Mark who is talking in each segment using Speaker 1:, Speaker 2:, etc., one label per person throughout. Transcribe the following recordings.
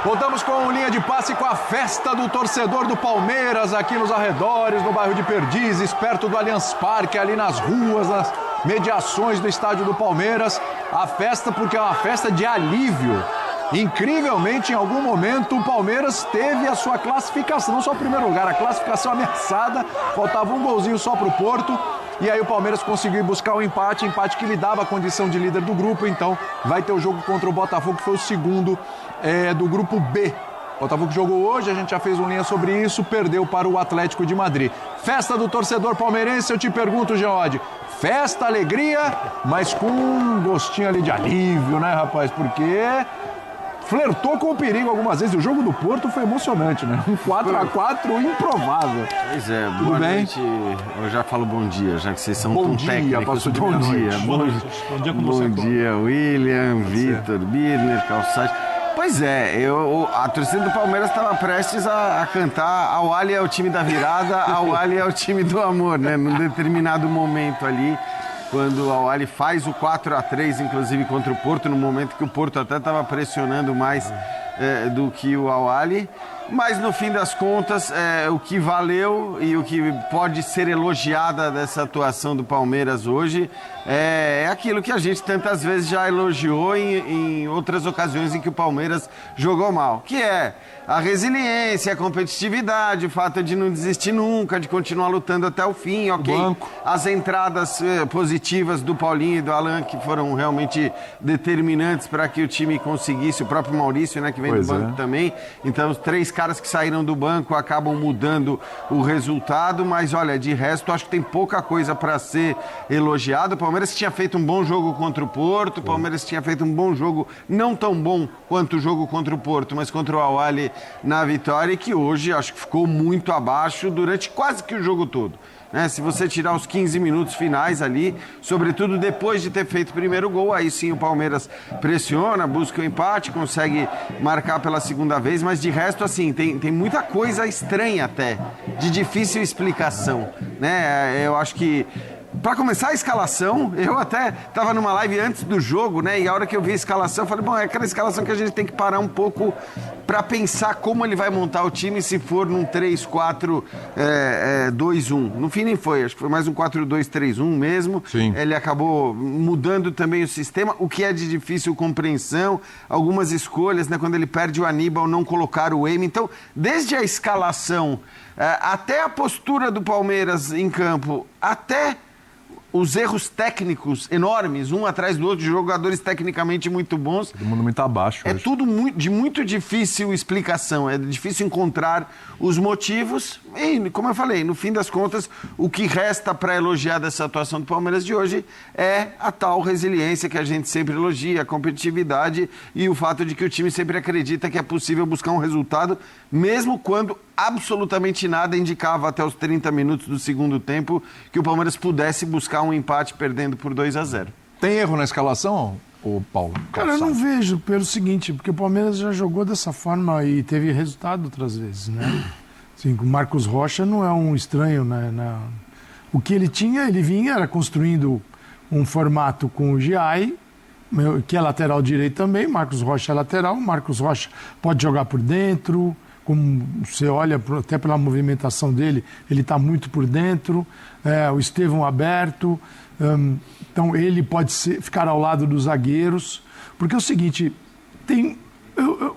Speaker 1: Voltamos com linha de passe com a festa do torcedor do Palmeiras aqui nos arredores, no bairro de Perdizes, perto do Allianz Parque, ali nas ruas, nas mediações do estádio do Palmeiras. A festa porque é uma festa de alívio. Incrivelmente, em algum momento, o Palmeiras teve a sua classificação, não só o primeiro lugar, a classificação ameaçada, faltava um golzinho só para o Porto. E aí o Palmeiras conseguiu buscar o empate que lhe dava a condição de líder do grupo. Então vai ter o jogo contra o Botafogo, que foi o segundo do grupo B. O Botafogo jogou hoje, a gente já fez uma linha sobre isso, perdeu para o Atlético de Madrid. Festa do torcedor palmeirense, eu te pergunto, Geode, festa, alegria, mas com um gostinho ali de alívio, né, rapaz? Porque flertou com o perigo algumas vezes. O jogo do Porto foi emocionante, né? Um 4-4 improvável.
Speaker 2: Pois é,
Speaker 1: Tudo
Speaker 2: boa
Speaker 1: bem?
Speaker 2: noite. Eu já falo bom dia, já que vocês são
Speaker 1: Bom
Speaker 2: tão
Speaker 1: dia,
Speaker 2: técnicos.
Speaker 1: pastor de
Speaker 2: Bom
Speaker 1: noite.
Speaker 2: dia.
Speaker 3: Bom dia com você,
Speaker 2: Bom dia, William, Vitor, Birner, Calçade. Pois é, a torcida do Palmeiras estava prestes a cantar Ao Ali é o time da virada, Ao Ali é o time do amor, né? Num determinado momento ali, quando o Al Ahly faz o 4-3, inclusive contra o Porto, no momento que o Porto até estava pressionando mais do que o Al Ahly. Mas no fim das contas, o que valeu e o que pode ser elogiada dessa atuação do Palmeiras hoje é aquilo que a gente tantas vezes já elogiou em outras ocasiões em que o Palmeiras jogou mal, que é a resiliência, a competitividade, o fato de não desistir nunca, de continuar lutando até o fim, ok? As entradas positivas do Paulinho e do Alan, que foram realmente determinantes para que o time conseguisse, o próprio Maurício, né, que vem do banco também. Então, os 3 caras que saíram do banco acabam mudando o resultado, mas olha, de resto, acho que tem pouca coisa para ser elogiado. O Palmeiras tinha feito um bom jogo contra o Porto, o Palmeiras tinha feito um bom jogo, não tão bom quanto o jogo contra o Porto, mas contra o Al Ahly na vitória, e que hoje acho que ficou muito abaixo durante quase que o jogo todo. Né? Se você tirar os 15 minutos finais ali, sobretudo depois de ter feito o primeiro gol, aí sim o Palmeiras pressiona, busca o empate, consegue marcar pela segunda vez, mas de resto, assim, tem muita coisa estranha até, de difícil explicação, né? Eu acho que para começar a escalação, eu até estava numa live antes do jogo, né? E a hora que eu vi a escalação, eu falei, bom, é aquela escalação que a gente tem que parar um pouco para pensar como ele vai montar o time se for num 3-4-2-1. No fim nem foi, acho que foi mais um 4-2-3-1 mesmo.
Speaker 1: Sim.
Speaker 2: Ele acabou mudando também o sistema, o que é de difícil compreensão. Algumas escolhas, né? Quando ele perde o Aníbal, não colocar o Eime. Então, desde a escalação até a postura do Palmeiras em campo, até os erros técnicos enormes, um atrás do outro, de jogadores tecnicamente muito bons.
Speaker 1: Todo mundo muito abaixo hoje.
Speaker 2: Tudo de muito difícil explicação, é difícil encontrar os motivos. E, como eu falei, no fim das contas, o que resta para elogiar dessa atuação do Palmeiras de hoje é a tal resiliência que a gente sempre elogia, a competitividade e o fato de que o time sempre acredita que é possível buscar um resultado, mesmo quando absolutamente nada indicava até os 30 minutos do segundo tempo que o Palmeiras pudesse buscar um empate perdendo por 2-0.
Speaker 1: Tem erro na escalação, ô Paulo?
Speaker 3: Cara, eu não vejo pelo seguinte, porque o Palmeiras já jogou dessa forma e teve resultado outras vezes, né? Assim, o Marcos Rocha não é um estranho, né? O que ele tinha, ele vinha, era construindo um formato com o Giai, que é lateral direito também, Marcos Rocha é lateral, Marcos Rocha pode jogar por dentro, como você olha até pela movimentação dele, ele está muito por dentro, o Estevão aberto, então ele pode ficar ao lado dos zagueiros, porque é o seguinte,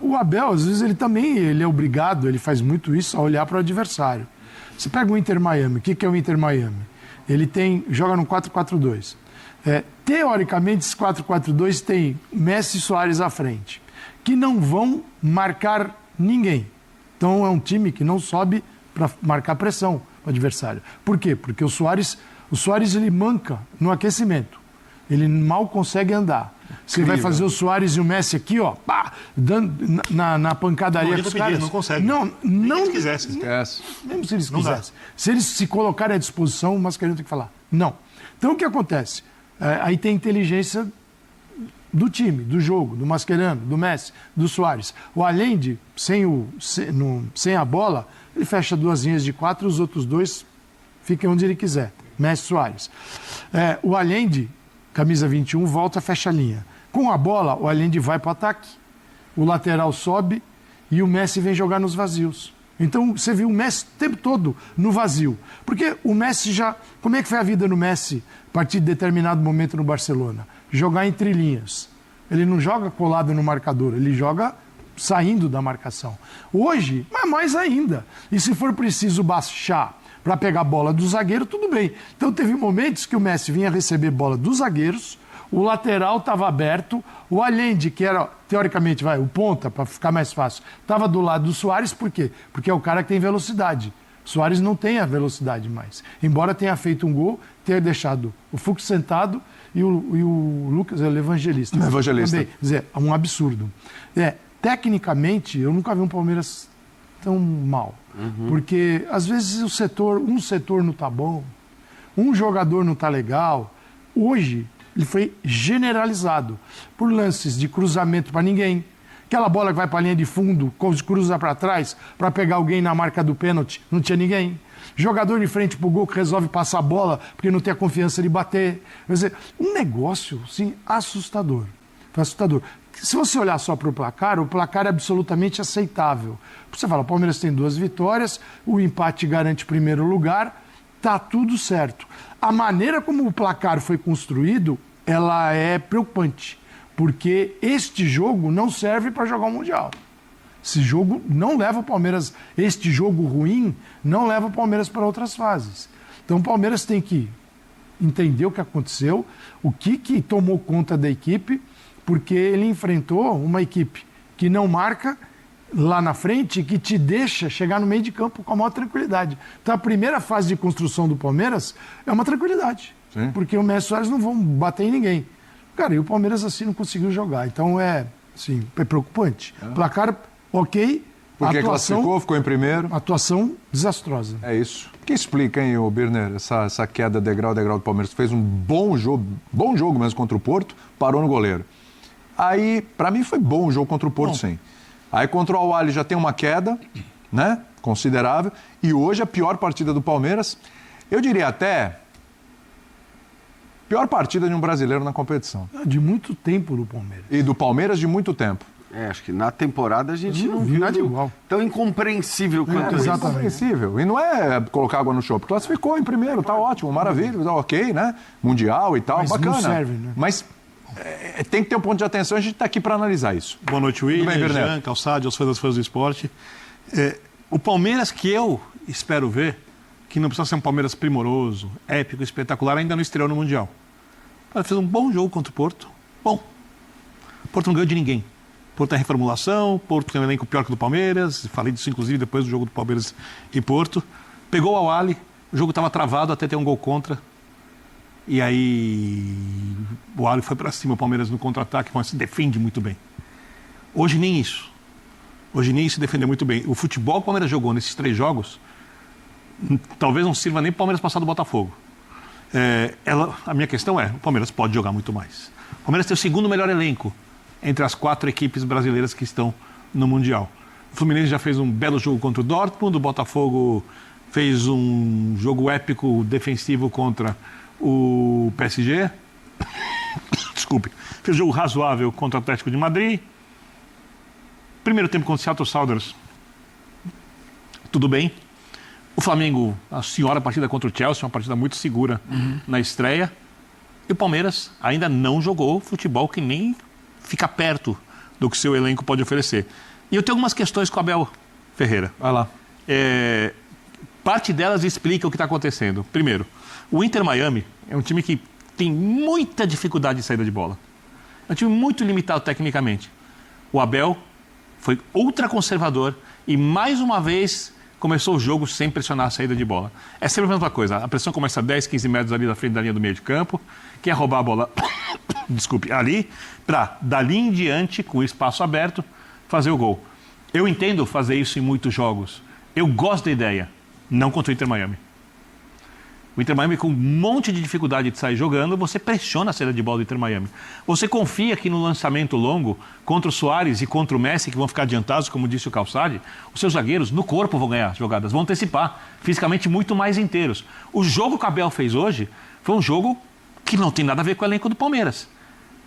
Speaker 3: o Abel, às vezes, ele é obrigado, ele faz muito isso, a olhar para o adversário. Você pega o Inter Miami, o que é o Inter Miami? Ele joga no 4-4-2. Teoricamente, esse 4-4-2 tem Messi e Suárez à frente, que não vão marcar ninguém. Então é um time que não sobe para marcar pressão no adversário. Por quê? Porque o Suárez ele manca no aquecimento. Ele mal consegue andar. Você vai fazer o Suárez e o Messi aqui, ó, pá, dando na pancadaria com os caras.
Speaker 4: Não consegue.
Speaker 3: Não.
Speaker 4: Nem que eles quisessem.
Speaker 1: Esquece.
Speaker 3: Mesmo se eles quisessem. Se eles se colocarem à disposição, o Mascherano tem que falar. Não. Então o que acontece? Aí tem a inteligência do time, do jogo, do Mascherano, do Messi, do Suárez. O Allende, sem a bola, ele fecha 2 linhas de 4, os outros 2 ficam onde ele quiser. Messi e Suárez. O Allende, camisa 21, volta, fecha a linha. Com a bola, o Allende vai para o ataque, o lateral sobe e o Messi vem jogar nos vazios. Então você viu o Messi o tempo todo no vazio. Porque o Messi já... Como é que foi a vida no Messi a partir de determinado momento no Barcelona? Jogar entre linhas. Ele não joga colado no marcador, ele joga saindo da marcação. Hoje, é mais ainda. E se for preciso baixar para pegar a bola do zagueiro, tudo bem. Então teve momentos que o Messi vinha receber bola dos zagueiros, o lateral estava aberto, o Allende, que era, teoricamente, o ponta, para ficar mais fácil, estava do lado do Suárez, por quê? Porque é o cara que tem velocidade. O Suárez não tem a velocidade mais. Embora tenha feito um gol, tenha deixado o Fux sentado e o Lucas, o Evangelista.
Speaker 1: Evangelista.
Speaker 3: Também, quer dizer, é um absurdo. Tecnicamente, eu nunca vi um Palmeiras tão mal. Porque, às vezes, um setor não está bom, um jogador não está legal. Hoje, ele foi generalizado por lances de cruzamento para ninguém. Aquela bola que vai para a linha de fundo, cruza para trás, para pegar alguém na marca do pênalti, não tinha ninguém. Jogador de frente para o gol que resolve passar a bola porque não tem a confiança de bater. Quer dizer, um negócio, sim, assustador. Assustador. Se você olhar só para o placar é absolutamente aceitável. Você fala, o Palmeiras tem 2 vitórias, o empate garante primeiro lugar, tá tudo certo. A maneira como o placar foi construído, ela é preocupante, porque este jogo não serve para jogar o Mundial. Esse jogo não leva o Palmeiras, este jogo ruim, não leva o Palmeiras para outras fases. Então o Palmeiras tem que entender o que aconteceu, o que tomou conta da equipe, porque ele enfrentou uma equipe que não marca lá na frente e que te deixa chegar no meio de campo com a maior tranquilidade. Então a primeira fase de construção do Palmeiras é uma tranquilidade,
Speaker 1: sim,
Speaker 3: porque o Messi e o Suárez não vão bater em ninguém. Cara, e o Palmeiras assim não conseguiu jogar, então é preocupante. Placar ok,
Speaker 1: porque classificou, ficou em primeiro.
Speaker 3: Atuação desastrosa.
Speaker 1: É isso. O que explica, hein, o Birner, essa queda degrau a degrau do Palmeiras? Fez um bom jogo mesmo contra o Porto, parou no goleiro. Aí, para mim, foi bom o jogo contra o Porto, sim. Aí contra o Al-Ahly já tem uma queda, né, considerável. E hoje a pior partida do Palmeiras, eu diria até, pior partida de um brasileiro na competição.
Speaker 3: De muito tempo do Palmeiras.
Speaker 1: E do Palmeiras de muito tempo.
Speaker 2: Acho que na temporada a gente não
Speaker 3: viu
Speaker 2: viu
Speaker 3: nada igual.
Speaker 2: Tão incompreensível quanto isso.
Speaker 3: Exatamente.
Speaker 1: Incompreensível. E não é colocar água no chope. Classificou em primeiro, tá ótimo, maravilha, tá ok, né? Mundial e tal,
Speaker 3: mas
Speaker 1: bacana.
Speaker 3: Não serve, né?
Speaker 1: Mas tem que ter um ponto de atenção, a gente está aqui para analisar isso.
Speaker 4: Boa noite, William, Jean, Calçade, aos fãs do esporte. O Palmeiras que eu espero ver, que não precisa ser um Palmeiras primoroso, épico, espetacular, ainda não estreou no Mundial. Ele fez um bom jogo contra o Porto. Bom. O Porto não ganhou de ninguém. O Porto tem reformulação, o Porto tem um elenco pior que o do Palmeiras, falei disso inclusive depois do jogo do Palmeiras e Porto. Pegou o Al-Ahly, o jogo estava travado até ter um gol contra. E aí o Al-Ahly foi para cima, o Palmeiras no contra-ataque, mas se defende muito bem. Hoje nem isso. Hoje nem isso se defendeu muito bem. O futebol que o Palmeiras jogou nesses 3 jogos, talvez não sirva nem para o Palmeiras passar do Botafogo. A minha questão é, o Palmeiras pode jogar muito mais. O Palmeiras tem o segundo melhor elenco entre as 4 equipes brasileiras que estão no Mundial. O Fluminense já fez um belo jogo contra o Dortmund, o Botafogo fez um jogo épico defensivo contra o PSG. Desculpe. Fez um jogo razoável contra o Atlético de Madrid. Primeiro tempo contra o Seattle Sounders. Tudo bem. O Flamengo, a senhora partida contra o Chelsea, uma partida muito segura na estreia. E o Palmeiras ainda não jogou futebol que nem fica perto do que seu elenco pode oferecer. E eu tenho algumas questões com o Abel Ferreira.
Speaker 1: Vai lá.
Speaker 4: Parte delas explica o que está acontecendo. Primeiro, o Inter Miami é um time que tem muita dificuldade de saída de bola. É um time muito limitado tecnicamente. O Abel foi ultraconservador e, mais uma vez, começou o jogo sem pressionar a saída de bola. É sempre a mesma coisa. A pressão começa a 10, 15 metros ali da frente da linha do meio de campo. Quer roubar a bola, desculpe, ali, para, dali em diante, com o espaço aberto, fazer o gol. Eu entendo fazer isso em muitos jogos. Eu gosto da ideia. Não contra o Inter Miami. O Inter Miami, com um monte de dificuldade de sair jogando, você pressiona a saída de bola do Inter Miami. Você confia que no lançamento longo, contra o Suárez e contra o Messi, que vão ficar adiantados, como disse o Calçade, os seus zagueiros no corpo vão ganhar as jogadas, vão antecipar, fisicamente muito mais inteiros. O jogo que o Abel fez hoje foi um jogo que não tem nada a ver com o elenco do Palmeiras.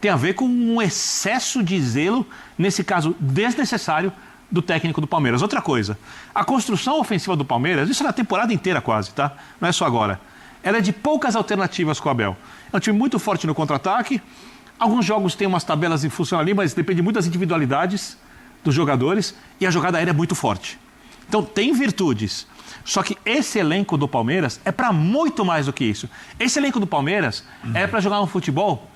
Speaker 4: Tem a ver com um excesso de zelo, nesse caso desnecessário, do técnico do Palmeiras. Outra coisa, a construção ofensiva do Palmeiras, isso é na temporada inteira quase, tá? Não é só agora. Ela é de poucas alternativas com o Abel. É um time muito forte no contra-ataque. Alguns jogos têm umas tabelas e funcionam ali, mas depende muito das individualidades dos jogadores. E a jogada aérea é muito forte. Então tem virtudes. Só que esse elenco do Palmeiras é para muito mais do que isso. Esse elenco do Palmeiras é para jogar um futebol.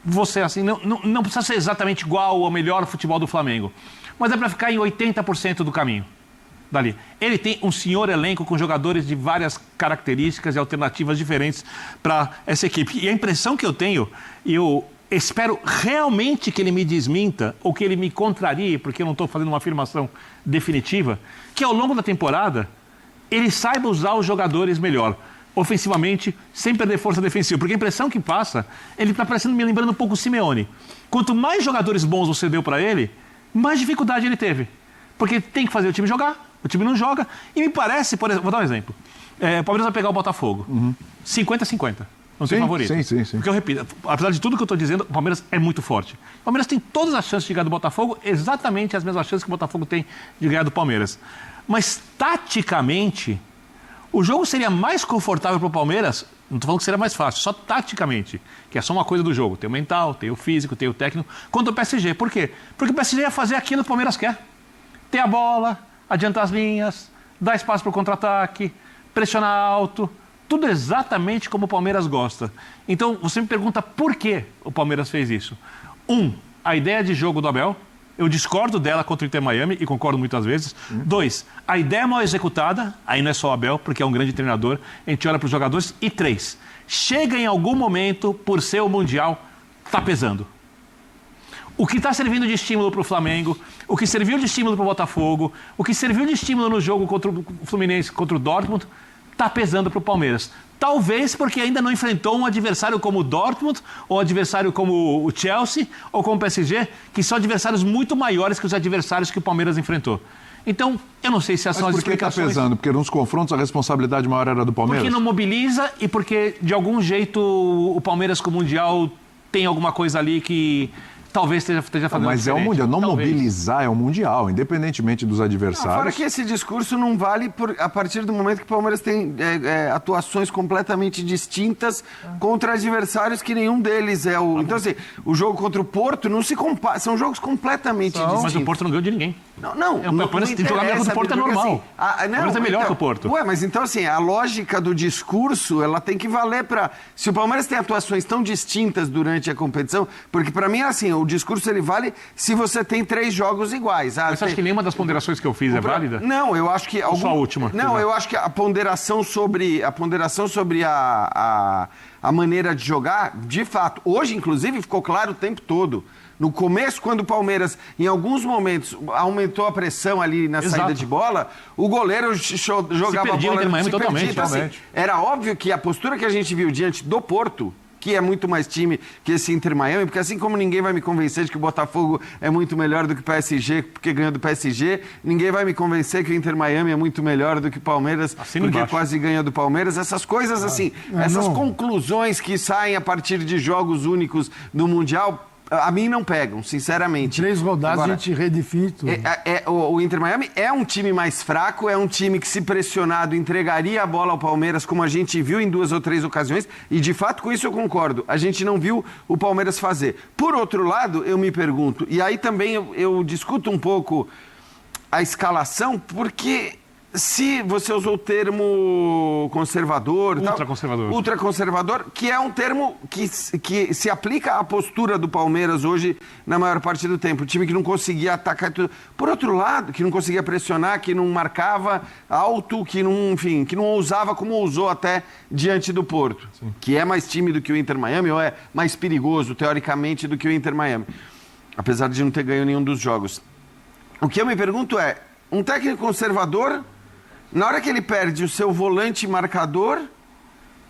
Speaker 4: Você assim, não precisa ser exatamente igual ao melhor futebol do Flamengo. Mas é para ficar em 80% do caminho dali. Ele tem um senhor elenco com jogadores de várias características e alternativas diferentes para essa equipe. E a impressão que eu tenho, e eu espero realmente que ele me desminta ou que ele me contrarie, porque eu não estou fazendo uma afirmação definitiva, que ao longo da temporada ele saiba usar os jogadores melhor. Ofensivamente, sem perder força defensiva. Porque a impressão que passa, ele está parecendo me lembrando um pouco o Simeone. Quanto mais jogadores bons você deu para ele, mais dificuldade ele teve. Porque tem que fazer o time jogar, o time não joga. E me parece, por exemplo, vou dar um exemplo. O Palmeiras vai pegar o Botafogo. 50-50. Não tem favorito.
Speaker 1: Sim.
Speaker 4: Porque eu repito, apesar de tudo que eu estou dizendo, o Palmeiras é muito forte. O Palmeiras tem todas as chances de ganhar do Botafogo, exatamente as mesmas chances que o Botafogo tem de ganhar do Palmeiras. Mas, taticamente, o jogo seria mais confortável para o Palmeiras, não estou falando que seria mais fácil, só taticamente, que é só uma coisa do jogo. Tem o mental, tem o físico, tem o técnico, quanto o PSG. Por quê? Porque o PSG ia fazer aquilo que o Palmeiras quer. Ter a bola, adiantar as linhas, dar espaço para o contra-ataque, pressionar alto, tudo exatamente como o Palmeiras gosta. Então, você me pergunta por que o Palmeiras fez isso. A ideia de jogo do Abel. Eu discordo dela contra o Inter Miami e concordo muitas vezes. 2, a ideia mal executada, aí não é só o Abel, porque é um grande treinador, a gente olha para os jogadores. E 3, chega em algum momento, por ser o Mundial, está pesando. O que está servindo de estímulo para o Flamengo, o que serviu de estímulo para o Botafogo, o que serviu de estímulo no jogo contra o Fluminense, contra o Dortmund, está pesando para o Palmeiras. Talvez porque ainda não enfrentou um adversário como o Dortmund, ou um adversário como o Chelsea, ou como o PSG, que são adversários muito maiores que os adversários que o Palmeiras enfrentou. Então, eu não sei se essas são as explicações.
Speaker 1: Por que está pesando? Porque nos confrontos a responsabilidade maior era do Palmeiras?
Speaker 4: Porque não mobiliza e porque, de algum jeito, o Palmeiras com o Mundial tem alguma coisa ali que talvez esteja fazendo
Speaker 1: mas
Speaker 4: diferente.
Speaker 1: É o Mundial. Não
Speaker 4: talvez.
Speaker 1: Mobilizar é o Mundial, independentemente dos adversários.
Speaker 2: Fora que esse discurso não vale a partir do momento que o Palmeiras tem atuações completamente distintas contra adversários que nenhum deles é o... Então, assim, o jogo contra o Porto não se compara. São jogos completamente distintos.
Speaker 4: Mas o Porto não ganhou de ninguém.
Speaker 2: O
Speaker 4: Palmeiras tem que jogar melhor que o Porto, é normal.
Speaker 2: Assim,
Speaker 4: o Palmeiras é melhor que o Porto.
Speaker 2: Mas então, assim, a lógica do discurso, ela tem que valer para... Se o Palmeiras tem atuações tão distintas durante a competição, porque para mim, assim, o discurso ele vale se você tem 3 jogos iguais.
Speaker 4: Mas você acha que nenhuma das ponderações que eu fiz é válida?
Speaker 2: Não, eu acho que...
Speaker 4: Só a última.
Speaker 2: Não, eu acho que a ponderação sobre a maneira de jogar, de fato, hoje, inclusive, ficou claro o tempo todo. No começo, quando o Palmeiras, em alguns momentos, aumentou a pressão ali na saída de bola, o goleiro jogava a bola...
Speaker 4: Totalmente.
Speaker 2: Assim, era óbvio que a postura que a gente viu diante do Porto, que é muito mais time que esse Inter Miami, porque assim como ninguém vai me convencer de que o Botafogo é muito melhor do que o PSG, porque ganhou do PSG, ninguém vai me convencer que o Inter Miami é muito melhor do que o Palmeiras, porque quase ganha do Palmeiras. Essas coisas assim, essas conclusões que saem a partir de jogos únicos no Mundial, a mim não pegam, sinceramente.
Speaker 3: Em 3 rodadas agora, a gente redefine tudo.
Speaker 2: O Inter Miami é um time mais fraco, é um time que, se pressionado, entregaria a bola ao Palmeiras, como a gente viu em 2 ou 3 ocasiões, e de fato com isso eu concordo. A gente não viu o Palmeiras fazer. Por outro lado, eu me pergunto, e aí também eu discuto um pouco a escalação, porque... Se você usou o termo conservador... Ultraconservador, que é um termo que se aplica à postura do Palmeiras hoje na maior parte do tempo. O time que não conseguia atacar tudo. Por outro lado, que não conseguia pressionar, que não marcava alto, que não ousava como ousou até diante do Porto. Sim. Que é mais tímido que o Inter Miami, ou é mais perigoso, teoricamente, do que o Inter Miami. Apesar de não ter ganho nenhum dos jogos. O que eu me pergunto é, um técnico conservador... Na hora que ele perde o seu volante marcador,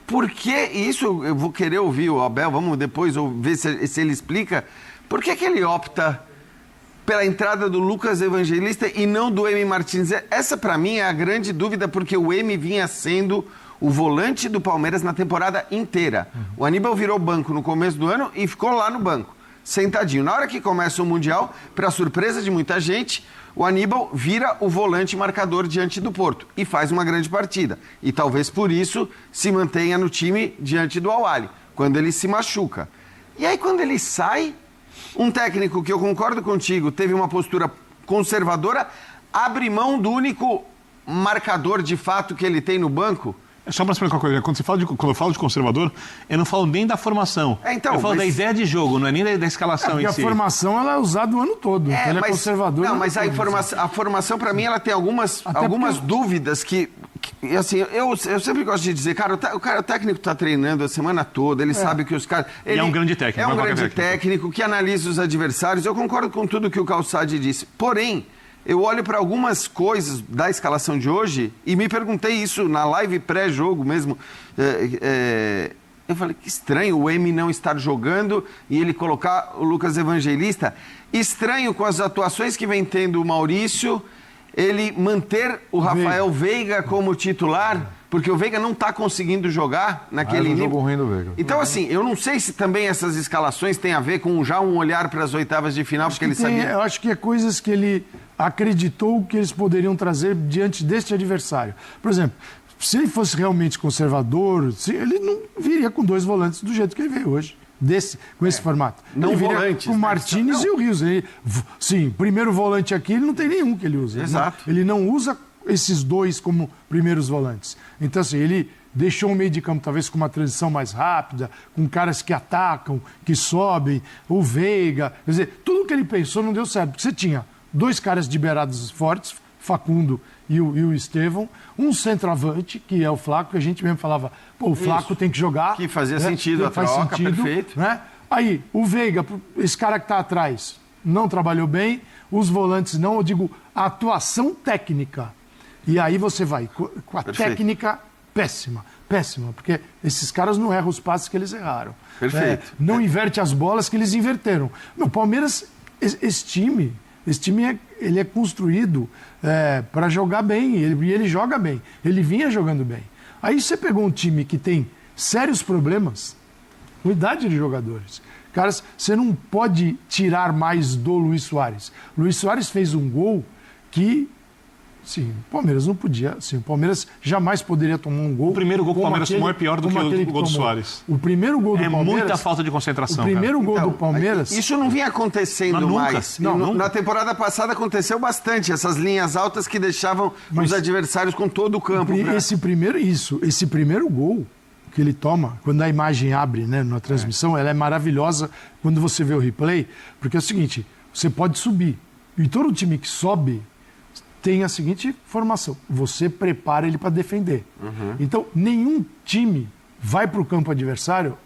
Speaker 2: por que, isso eu vou querer ouvir o Abel, vamos depois ver se ele explica, por que ele opta pela entrada do Lucas Evangelista e não do Emi Martins? Essa para mim é a grande dúvida, porque o Emi vinha sendo o volante do Palmeiras na temporada inteira. O Aníbal virou banco no começo do ano e ficou lá no banco. sentadinho. Na hora que começa o Mundial, para surpresa de muita gente, o Aníbal vira o volante marcador diante do Porto e faz uma grande partida. E talvez por isso se mantenha no time diante do Al-Ahly, quando ele se machuca. E aí quando ele sai, um técnico que eu concordo contigo, teve uma postura conservadora, abre mão do único marcador de fato que ele tem no banco.
Speaker 4: Só para explicar uma coisa, quando eu falo de conservador, eu não falo nem da formação.
Speaker 2: Então,
Speaker 4: eu falo da ideia de jogo, não é nem da escalação em si.
Speaker 3: Porque a formação ela é usada o ano todo. Então ele é conservador.
Speaker 2: Não, mas a formação, para mim, ela tem algumas dúvidas que assim, eu sempre gosto de dizer, cara, o técnico está treinando a semana toda, ele sabe que os caras...
Speaker 4: Ele é um grande técnico.
Speaker 2: É um grande técnico que analisa os adversários. Eu concordo com tudo que o Calçade disse. Porém, eu olho para algumas coisas da escalação de hoje e me perguntei isso na live pré-jogo mesmo. Eu falei, que estranho o M não estar jogando e ele colocar o Lucas Evangelista. Estranho com as atuações que vem tendo o Maurício, ele manter o Rafael Veiga como titular, porque o Veiga não está conseguindo jogar naquele nível.
Speaker 1: Jogo ruim do Veiga.
Speaker 2: Então, assim, eu não sei se também essas escalações têm a ver com já um olhar para as oitavas de final, porque ele sabia...
Speaker 3: Eu acho que é coisas que ele acreditou que eles poderiam trazer diante deste adversário. Por exemplo, se ele fosse realmente conservador, ele não viria com 2 volantes do jeito que ele veio hoje. Com esse formato.
Speaker 2: Não
Speaker 3: ele
Speaker 2: volantes.
Speaker 3: Com o Martínez e o Rios. Sim, primeiro volante aqui, ele não tem nenhum que ele usa.
Speaker 2: Exato.
Speaker 3: Ele não usa esses 2 como primeiros volantes. Então, assim, ele deixou o meio de campo talvez com uma transição mais rápida, com caras que atacam, que sobem, o Veiga. Quer dizer, tudo que ele pensou não deu certo, porque você tinha 2 caras de beiradas fortes, Facundo e o Estevão, um centroavante, que é o Flaco, que a gente mesmo falava, pô, o Flaco tem que jogar.
Speaker 2: Que fazia sentido a troca, perfeito.
Speaker 3: Né? Aí, o Veiga, esse cara que está atrás, não trabalhou bem, os volantes não, eu digo, a atuação técnica. E aí você vai com a técnica péssima, porque esses caras não erram os passes que eles erraram.
Speaker 2: Perfeito.
Speaker 3: Não inverte as bolas que eles inverteram. O Palmeiras, esse time ele é construído para jogar bem, e ele joga bem. Ele vinha jogando bem. Aí você pegou um time que tem sérios problemas, com idade de jogadores. Caras, você não pode tirar mais do Luis Soares. Luis Soares fez um gol que... Sim, o Palmeiras não podia. Sim, o Palmeiras jamais poderia tomar um gol.
Speaker 4: O primeiro gol do Palmeiras tomou é pior do que o gol do Soares.
Speaker 3: O primeiro gol do Palmeiras...
Speaker 4: É muita falta de concentração.
Speaker 3: O primeiro gol do Palmeiras...
Speaker 2: Isso não vinha acontecendo mais.
Speaker 3: Nunca.
Speaker 2: Na temporada passada aconteceu bastante. Essas linhas altas que deixavam os adversários com todo o campo.
Speaker 3: Esse primeiro gol que ele toma, quando a imagem abre, né, na transmissão, ela é maravilhosa quando você vê o replay, porque é o seguinte, você pode subir. E todo time que sobe tem a seguinte formação: você prepara ele para defender. Então, nenhum time vai para o campo adversário,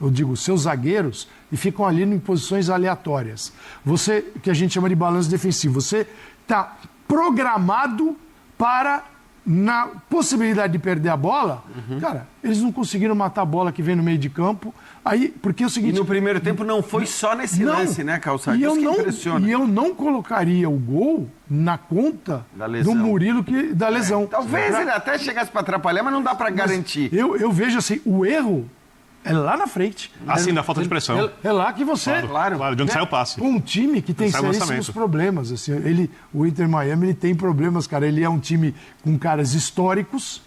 Speaker 3: eu digo, seus zagueiros, e ficam ali em posições aleatórias. Você, que a gente chama de balanço defensivo, você está programado para, na possibilidade de perder a bola, cara, eles não conseguiram matar a bola que vem no meio de campo. Aí, porque é o seguinte...
Speaker 2: E no primeiro tempo não foi só nesse lance, né, Calçade? Isso que impressiona.
Speaker 3: E eu não colocaria o gol na conta do Murilo da lesão.
Speaker 2: Talvez ele até chegasse para atrapalhar, mas não dá para garantir.
Speaker 3: Eu vejo assim, o erro é lá na frente.
Speaker 4: Assim, da falta de pressão.
Speaker 3: É lá que você...
Speaker 4: Claro, de onde sai o passe.
Speaker 3: Um time que tem seríssimos problemas. Assim, o Inter Miami ele tem problemas, cara. Ele é um time com caras históricos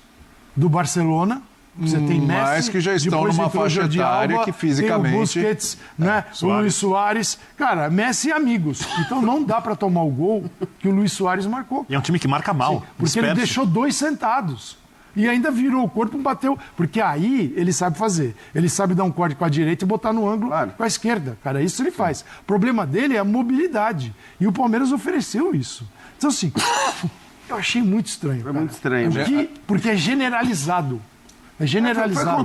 Speaker 3: do Barcelona. Você tem Messi,
Speaker 1: mas que já estão numa faixa etária que fisicamente...
Speaker 3: Tem o Busquets, né? O Luis Soares. Cara, Messi e amigos. Então não dá para tomar o gol que o Luis Soares marcou.
Speaker 4: E é um time que marca mal.
Speaker 3: Sim, porque ele deixou 2 sentados. E ainda virou o corpo e bateu. Porque aí ele sabe fazer. Ele sabe dar um corte com a direita e botar no ângulo com a esquerda. Cara, isso ele faz. O problema dele é a mobilidade. E o Palmeiras ofereceu isso. Então, assim, eu achei muito estranho.
Speaker 2: Foi muito estranho.
Speaker 3: Porque é generalizado. É generalizado.